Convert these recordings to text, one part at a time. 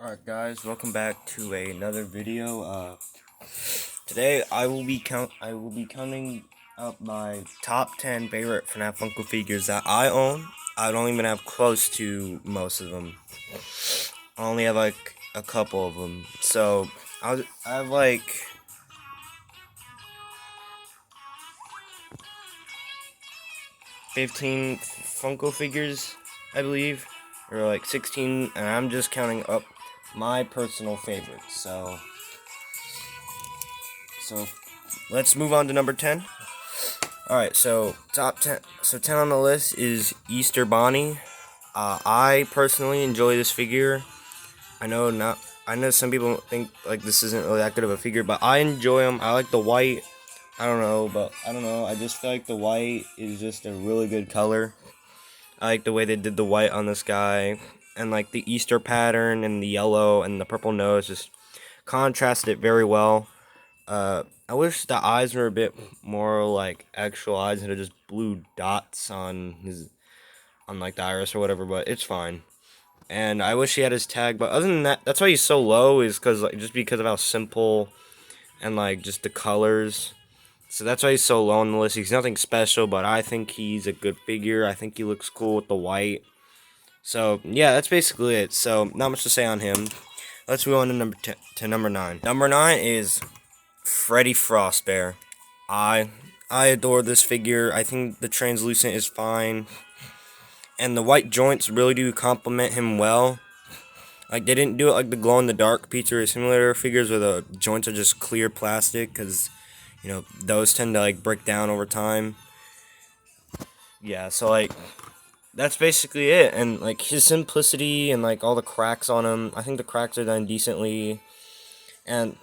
Alright guys, welcome back to another video. Today I will be counting up my top 10 favorite FNAF Funko figures that I own. I don't even have close to most of them. I only have like a couple of them. So I have like 15 Funko figures, I believe, or like 16, and I'm just counting up my personal favorites. So let's move on to number 10. Alright, so top 10. So 10 on the list is Easter Bonnie. I personally enjoy this figure. I know some people think like this isn't really that good of a figure, but I enjoy him. I like the white. I don't know. I just feel like the white is just a really good color. I like the way they did the white on this guy, and like the Easter pattern and the yellow and the purple nose just contrasted it very well. I wish the eyes were a bit more like actual eyes instead of just blue dots on like the iris or whatever, but it's fine. And I wish he had his tag, but other than that, that's why he's so low, is just because of how simple and like just the colors. So that's why he's so low on the list. He's nothing special, but I think he's a good figure. I think he looks cool with the white. So yeah, that's basically it. So not much to say on him. Let's move on to number 9. Number 9 is Freddy Frostbear. I adore this figure. I think the translucent is fine, and the white joints really do complement him well. Like, they didn't do it like the glow-in-the-dark Pizzeria Simulator figures where the joints are just clear plastic, because, you know, those tend to, like, break down over time. Yeah, so, like, that's basically it. And, like, his simplicity and, like, all the cracks on him, I think the cracks are done decently. And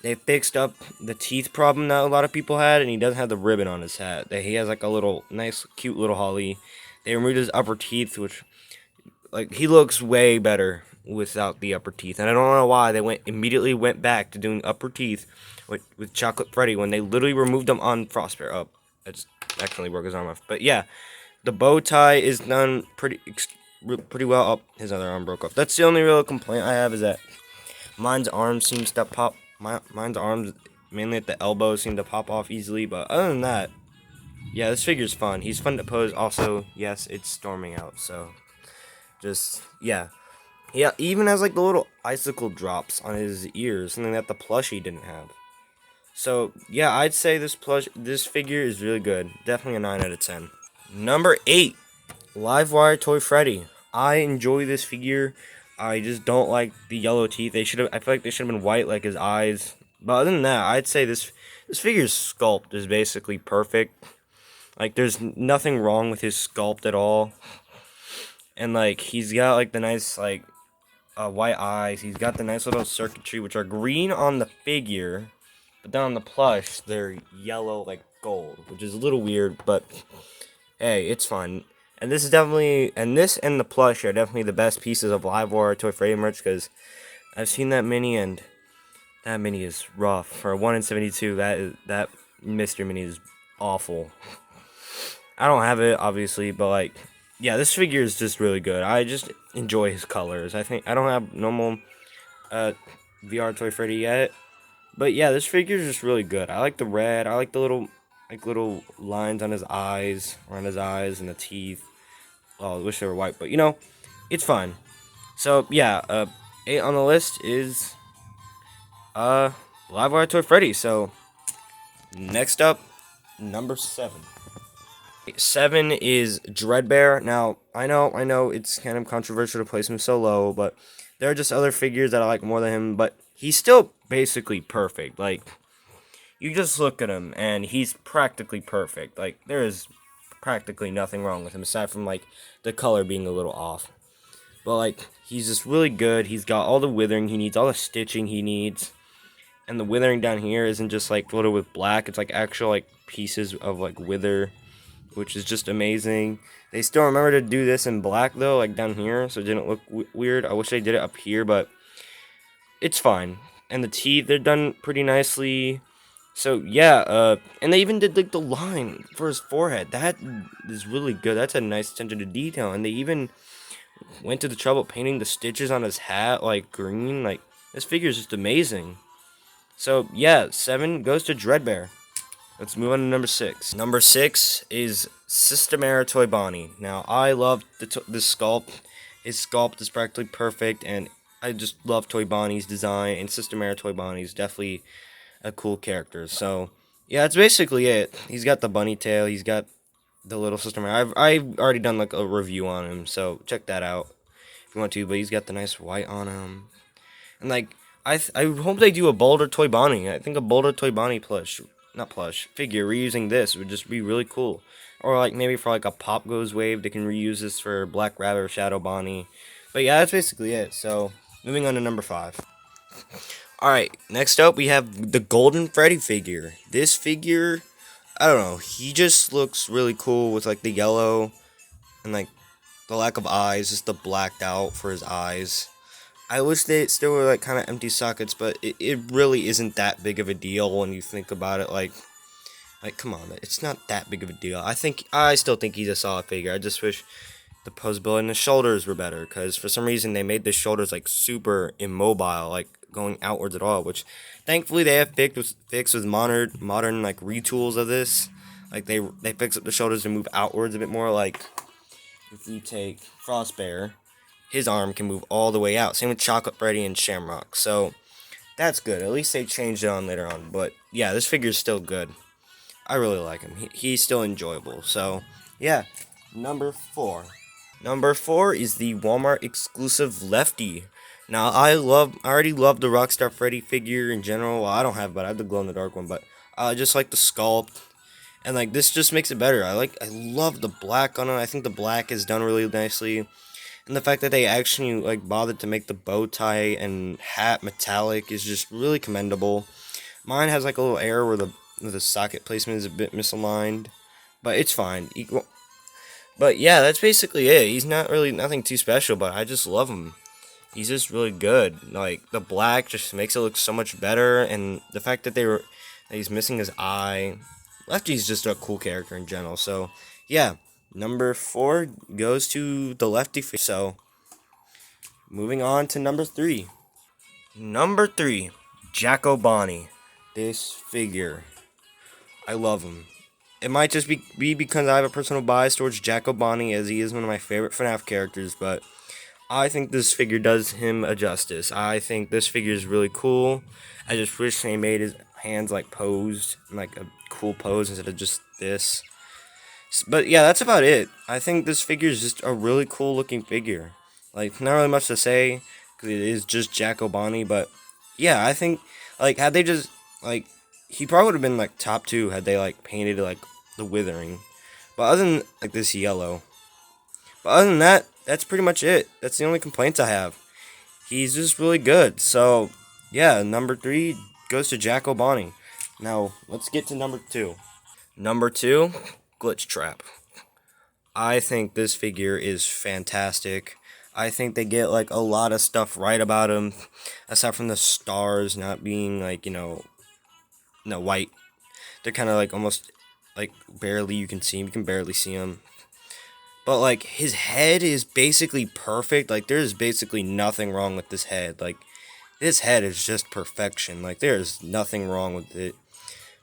they fixed up the teeth problem that a lot of people had, and he doesn't have the ribbon on his hat. He has, like, a little, nice, cute little holly. They removed his upper teeth, which, like, he looks way better without the upper teeth. And I don't know why they immediately went back to doing upper teeth with Chocolate Freddy when they literally removed them on Frostbear. Oh, I just accidentally broke his arm off. But yeah, the bow tie is done pretty well. Oh, his other arm broke off. That's the only real complaint I have, is that mine's arms seems to pop. Mine's arms, mainly at the elbow, seem to pop off easily. But other than that, yeah, this figure's fun. He's fun to pose. Also, yes, it's storming out, so just, yeah. Yeah, even has like the little icicle drops on his ears, something that the plushie didn't have. So, yeah, I'd say this figure is really good. Definitely a 9 out of 10. Number 8, Livewire Toy Freddy. I enjoy this figure. I just don't like the yellow teeth. I feel like they should have been white like his eyes. But other than that, I'd say this figure's sculpt is basically perfect. Like, there's nothing wrong with his sculpt at all. And, like, he's got, like, the nice, like, white eyes. He's got the nice little circuitry, which are green on the figure. But then on the plush, they're yellow, like, gold. Which is a little weird, but, hey, it's fun. And this and the plush are definitely the best pieces of Livewire Toy Freddy merch, because I've seen that mini, and that mini is rough. For 1 in 72, that mystery mini is awful. I don't have it, obviously, but, like, yeah, this figure is just really good. I just enjoy his colors. I don't have normal VR Toy Freddy yet, but yeah, this figure is just really good. I like the red. I like the little lines on his eyes, around his eyes, and the teeth. Oh, I wish they were white, but you know, it's fine. So yeah, 8 on the list is Livewire Toy Freddy. So next up, number 7. 7 is Dreadbear. Now, I know it's kind of controversial to place him so low, but there are just other figures that I like more than him, but he's still basically perfect. Like, you just look at him, and he's practically perfect. Like, there is practically nothing wrong with him, aside from, like, the color being a little off. But, like, he's just really good. He's got all the withering he needs, all the stitching he needs. And the withering down here isn't just, like, floated with black. It's, like, actual, like, pieces of, like, wither, which is just amazing. They still remember to do this in black, though, like down here, so it didn't look weird. I wish they did it up here, but it's fine. And the teeth, they're done pretty nicely. So, yeah, and they even did, like, the line for his forehead. That is really good. That's a nice attention to detail. And they even went to the trouble of painting the stitches on his hat like green. Like, this figure is just amazing. So yeah, 7 goes to Dreadbear. Let's move on to number 6. Number 6 is Systemera Toy Bonnie. Now, I love this sculpt. His sculpt is practically perfect, and I just love Toy Bonnie's design, and Systemera Toy Bonnie is definitely a cool character. So, yeah, that's basically it. He's got the bunny tail, he's got the little Systemera. I've already done like a review on him, so check that out if you want to, but he's got the nice white on him. And like, I hope they do a Boulder Toy Bonnie. I think a Boulder Toy Bonnie figure reusing this would just be really cool. Or like maybe for like a Pop Goes wave, they can reuse this for Black Rabbit or Shadow Bonnie. But yeah, that's basically it. So moving on to number 5. All right, next up we have the Golden Freddy figure. This figure, I don't know, he just looks really cool with like the yellow and like the lack of eyes, just the blacked out for his eyes. I wish they still were like kind of empty sockets, but it really isn't that big of a deal when you think about it. Like come on, it's not that big of a deal. I still think he's a solid figure. I just wish the posability and the shoulders were better, because for some reason they made the shoulders like super immobile, like going outwards at all. Which thankfully they have fixed with modern like retools of this. Like they fix up the shoulders to move outwards a bit more. Like if you take Frostbear, his arm can move all the way out. Same with Chocolate Freddy and Shamrock. So that's good. At least they changed it on later on. But yeah, this figure is still good. I really like him. He's still enjoyable. So yeah, number 4. Number 4 is the Walmart exclusive Lefty. Now I already love the Rockstar Freddy figure in general. Well, I don't have, but I have the glow in the dark one. But I just like the sculpt. And like this just makes it better. I love the black on it. I think the black is done really nicely. And the fact that they actually like bothered to make the bow tie and hat metallic is just really commendable. Mine has like a little error where the socket placement is a bit misaligned, but it's fine. But yeah, that's basically it. He's not really nothing too special, but I just love him. He's just really good. Like the black just makes it look so much better, and the fact that that he's missing his eye. Lefty's just a cool character in general. So yeah. Number 4 goes to the Lefty figure. So, moving on to number 3. Number 3, Jacko Bonnie. This figure, I love him. It might just be because I have a personal bias towards Jacko Bonnie, as he is one of my favorite FNAF characters, but I think this figure does him a justice. I think this figure is really cool. I just wish they made his hands like posed, like a cool pose instead of just this. But yeah, that's about it. I think this figure is just a really cool looking figure. Like, not really much to say, because it is just Jacko Bonnie, but yeah, I think, like, had they just, like, he probably would have been, like, top 2 had they, like, painted, like, the Withering. But other than, like, this yellow. But other than that, that's pretty much it. That's the only complaints I have. He's just really good. So, yeah, number 3 goes to Jacko Bonnie. Now, let's get to number 2. Number 2, Glitchtrap. I think this figure is fantastic. I think they get like a lot of stuff right about him, aside from the stars not being like, no white. They're kind of like almost like barely you can see him. You can barely see him. But like his head is basically perfect. Like there's basically nothing wrong with this head. Like this head is just perfection. Like there's nothing wrong with it.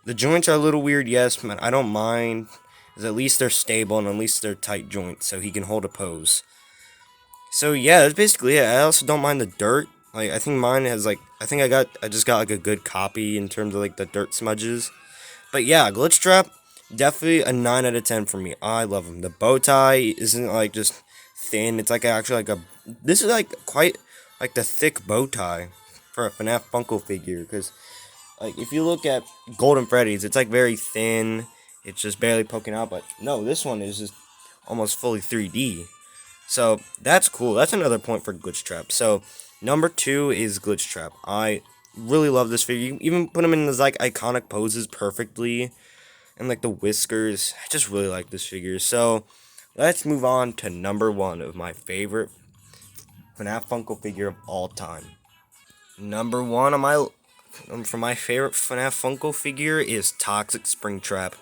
The joints are a little weird, yes, but I don't mind. Because at least they're stable and at least they're tight joints, so he can hold a pose. So yeah, that's basically it. I also don't mind the dirt. Like I think mine has like I just got like a good copy in terms of like the dirt smudges. But yeah, Glitchtrap, definitely a 9 out of 10 for me. I love him. The bow tie isn't like just thin. It's like actually like this is like quite like the thick bow tie for a FNAF Funko figure, because like if you look at Golden Freddy's, it's like very thin. It's just barely poking out, but no, this one is just almost fully 3D. So that's cool. That's another point for Glitchtrap. So number 2 is Glitchtrap. I really love this figure. You even put him in his like iconic poses perfectly, and like the whiskers. I just really like this figure. So let's move on to number 1 of my favorite FNAF Funko figure of all time. Number 1 on for my favorite FNAF Funko figure is Toxic Springtrap.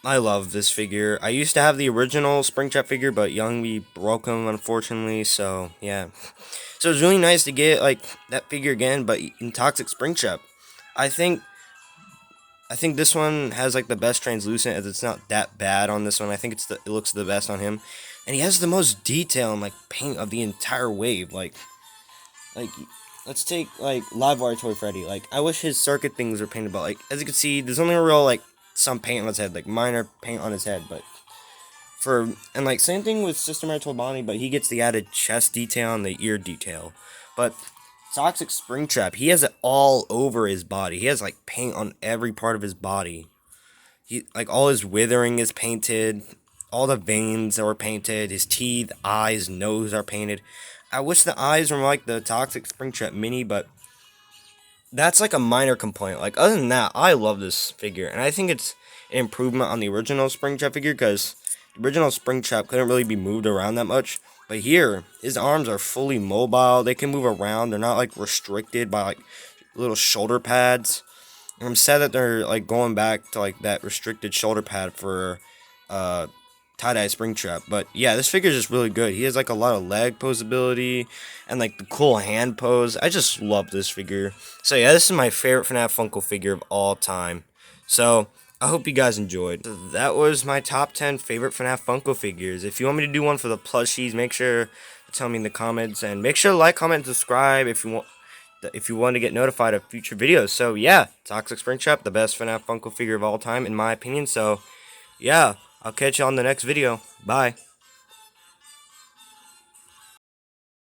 I love this figure. I used to have the original Springtrap figure, but Youngby broke him, unfortunately, so yeah. So it's really nice to get, like, that figure again, but in Toxic Springtrap. I think this one has, like, the best translucent, as it's not that bad on this one. I think it looks the best on him. And he has the most detail and, like, paint of the entire wave. Like, let's take, like, Livewire Toy Freddy. Like, I wish his circuit things were painted, but, like, as you can see, there's only a real, like, some paint on his head, like, minor paint on his head, but and, like, same thing with Systematic Toy Bonnie, but he gets the added chest detail and the ear detail. But Toxic Springtrap, he has it all over his body. He has, like, paint on every part of his body. Like, all his withering is painted, all the veins are painted, his teeth, eyes, nose are painted. I wish the eyes were like the Toxic Springtrap mini, but that's like a minor complaint. Like, other than that, I love this figure, and I think it's an improvement on the original Springtrap figure, because the original Springtrap couldn't really be moved around that much. But here, his arms are fully mobile. They can move around. They're not, like, restricted by, like, little shoulder pads. And I'm sad that they're, like, going back to, like, that restricted shoulder pad for tie-dye Springtrap. But yeah, this figure is just really good. He has, like, a lot of leg posability and, like, the cool hand pose. I just love this figure. So yeah, this is my favorite FNAF Funko figure of all time. So I hope you guys enjoyed. So that was my top 10 favorite FNAF Funko figures. If you want me to do one for the plushies, make sure to tell me in the comments, and make sure to like, comment, and subscribe if you want to get notified of future videos. So yeah, Toxic Springtrap, the best FNAF Funko figure of all time in my opinion. So yeah, I'll catch you on the next video. Bye.